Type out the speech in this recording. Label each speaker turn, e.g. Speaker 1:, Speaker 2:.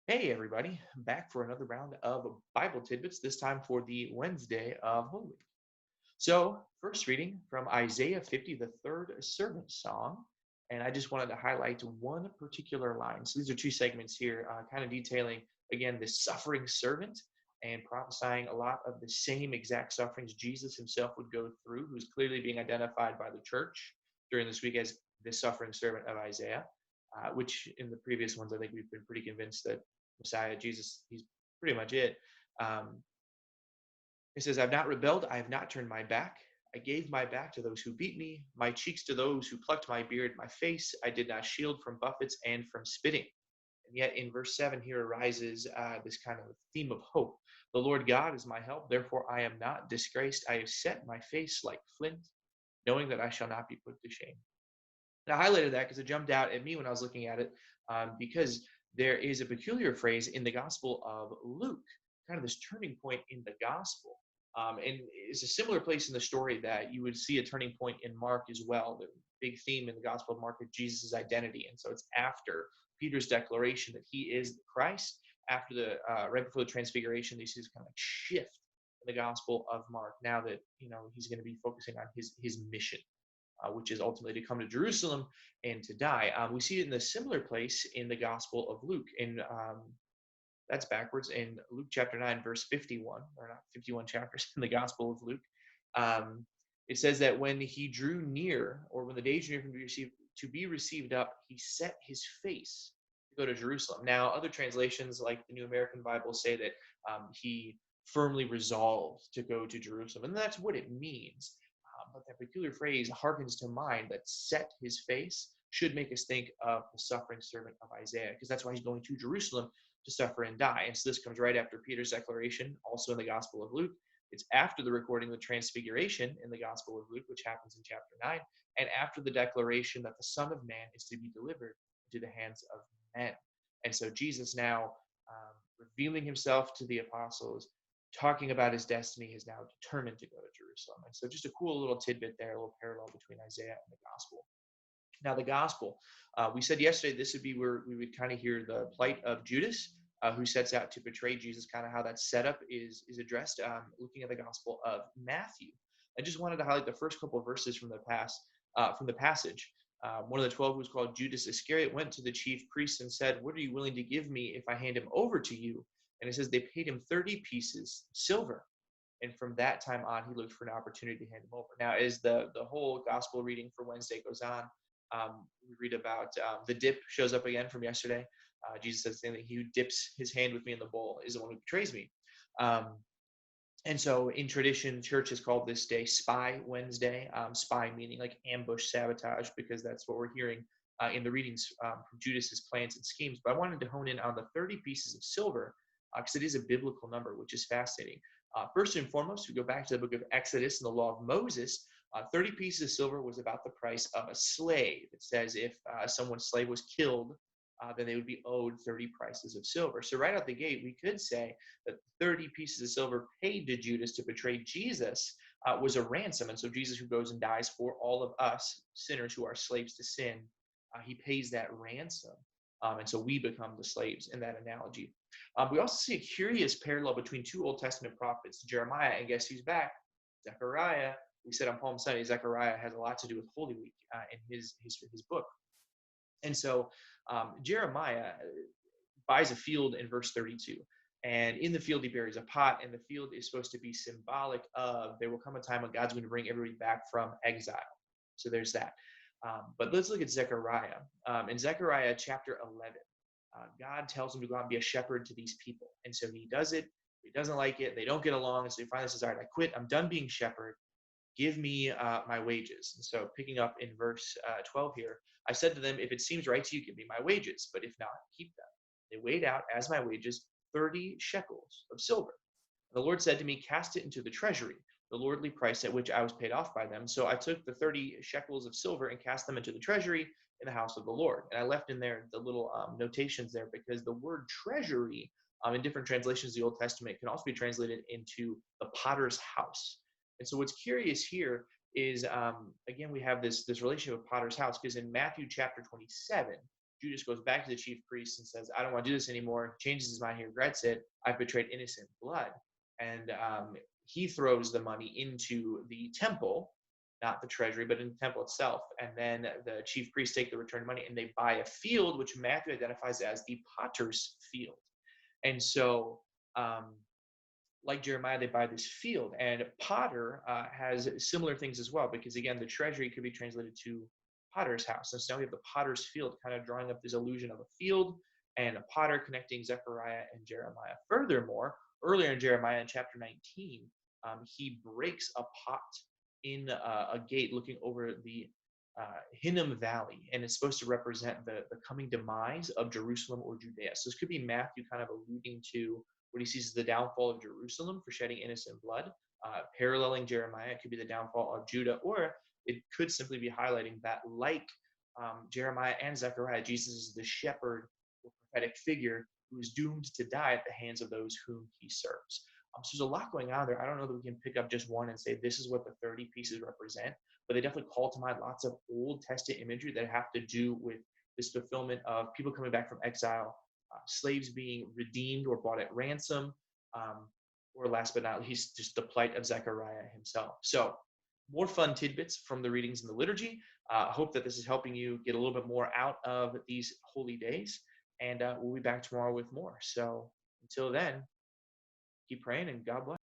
Speaker 1: Hey, everybody, back for another round of Bible tidbits, this time for the Wednesday of Holy Week. So, first reading from Isaiah 50, the third servant song. And I just wanted to highlight one particular line. So, these are two segments here, kind of detailing, again, the suffering servant and prophesying a lot of the same exact sufferings Jesus himself would go through, who's clearly being identified by the church during this week as the suffering servant of Isaiah, which in the previous ones, I think we've been pretty convinced that Messiah, Jesus, he's pretty much it. Um, it says, I've not rebelled, I have not turned my back. I gave my back to those who beat me, my cheeks to those who plucked my beard, my face I did not shield from buffets and from spitting. And yet in verse 7 here arises this kind of theme of hope. The Lord God is my help, therefore I am not disgraced. I have set my face like flint, knowing that I shall not be put to shame. And I highlighted that because it jumped out at me when I was looking at it, because there is a peculiar phrase in the Gospel of Luke, kind of this turning point in the Gospel. And it's a similar place in the story that you would see a turning point in Mark as well. The big theme in the Gospel of Mark is Jesus' identity. And so it's after Peter's declaration that he is the Christ, after the right before the transfiguration, you see this kind of like shift in the Gospel of Mark. Now that he's going to be focusing on his mission, which is ultimately to come to Jerusalem and to die. We see it in a similar place in the Gospel of Luke. In That's backwards. In Luke chapter 9, verse 51, or not 51 chapters in the Gospel of Luke, um, it says that when he drew near, or when the day drew near to be received up, he set his face to go to Jerusalem. Now, other translations, like the New American Bible, say that he firmly resolved to go to Jerusalem, and that's what it means. But that peculiar phrase harkens to mind that set his face should make us think of the suffering servant of Isaiah, because that's why he's going to Jerusalem to suffer and die. And so this comes right after Peter's declaration, also in the Gospel of Luke. It's after the recording of the Transfiguration in the Gospel of Luke, which happens in chapter 9, and after the declaration that the Son of Man is to be delivered into the hands of men. And so Jesus now revealing himself to the apostles, talking about his destiny, is now determined to go to Jerusalem. And so just a cool little tidbit there, a little parallel between Isaiah and the gospel. Now, the gospel, we said yesterday this would be where we would kind of hear the plight of Judas, who sets out to betray Jesus, kind of how that setup is addressed, looking at the gospel of Matthew. I just wanted to highlight the first couple of verses from the passage. One of the 12, who was called Judas Iscariot, went to the chief priests and said, "What are you willing to give me if I hand him over to you?" And it says they paid him 30 pieces of silver. And from that time on, he looked for an opportunity to hand him over. Now, as the whole gospel reading for Wednesday goes on, we read about the dip shows up again from yesterday. Jesus says that he who dips his hand with me in the bowl is the one who betrays me. Um, and so in tradition, church has called this day Spy Wednesday, spy meaning like ambush, sabotage, because that's what we're hearing in the readings from Judas's plans and schemes. But I wanted to hone in on the 30 pieces of silver because it is a biblical number, which is fascinating. First and foremost, we go back to the book of Exodus and the law of Moses. 30 pieces of silver was about the price of a slave. It says if someone's slave was killed, then they would be owed 30 prices of silver. So right out the gate, we could say that 30 pieces of silver paid to Judas to betray Jesus was a ransom. And so Jesus, who goes and dies for all of us sinners who are slaves to sin, he pays that ransom. And so we become the slaves in that analogy. We also see a curious parallel between two Old Testament prophets, Jeremiah, and guess who's back? Zechariah. We said on Palm Sunday, Zechariah has a lot to do with Holy Week in his book. And so Jeremiah buys a field in verse 32. And in the field, he buries a pot, and the field is supposed to be symbolic of there will come a time when God's going to bring everybody back from exile. So there's that. But let's look at Zechariah. In Zechariah chapter 11, God tells him to go out and be a shepherd to these people. And so he does it. He doesn't like it. They don't get along. And so he finally says, all right, I quit. I'm done being shepherd. Give me my wages. And so picking up in verse 12 here, I said to them, if it seems right to you, give me my wages. But if not, keep them. They weighed out as my wages 30 shekels of silver. And the Lord said to me, cast it into the treasury, the lordly price at which I was paid off by them. So I took the 30 shekels of silver and cast them into the treasury in the house of the Lord. And I left in there the little notations there because the word treasury in different translations of the Old Testament can also be translated into the potter's house. And so what's curious here is, again, we have this relationship with potter's house, because in Matthew chapter 27, Judas goes back to the chief priest and says, I don't want to do this anymore, changes his mind, he regrets it. I've betrayed innocent blood. And he throws the money into the temple, not the treasury, but in the temple itself. And then the chief priests take the returned money and they buy a field, which Matthew identifies as the potter's field. And so, like Jeremiah, they buy this field. And potter has similar things as well, because again, the treasury could be translated to potter's house. And so now we have the potter's field, kind of drawing up this illusion of a field and a potter connecting Zechariah and Jeremiah. Furthermore, earlier in Jeremiah in chapter 19, he breaks a pot in a gate looking over the Hinnom Valley, and it's supposed to represent the coming demise of Jerusalem or Judea. So this could be Matthew kind of alluding to what he sees as the downfall of Jerusalem for shedding innocent blood, paralleling Jeremiah. It could be the downfall of Judah, or it could simply be highlighting that, like Jeremiah and Zechariah, Jesus is the shepherd or prophetic figure who is doomed to die at the hands of those whom he serves. So there's a lot going on there. I don't know that we can pick up just one and say this is what the 30 pieces represent, but they definitely call to mind lots of Old Testament imagery that have to do with this fulfillment of people coming back from exile, slaves being redeemed or bought at ransom, or last but not least, just the plight of Zechariah himself. So more fun tidbits from the readings in the liturgy. I hope that this is helping you get a little bit more out of these holy days, and we'll be back tomorrow with more. So until then, keep praying and God bless.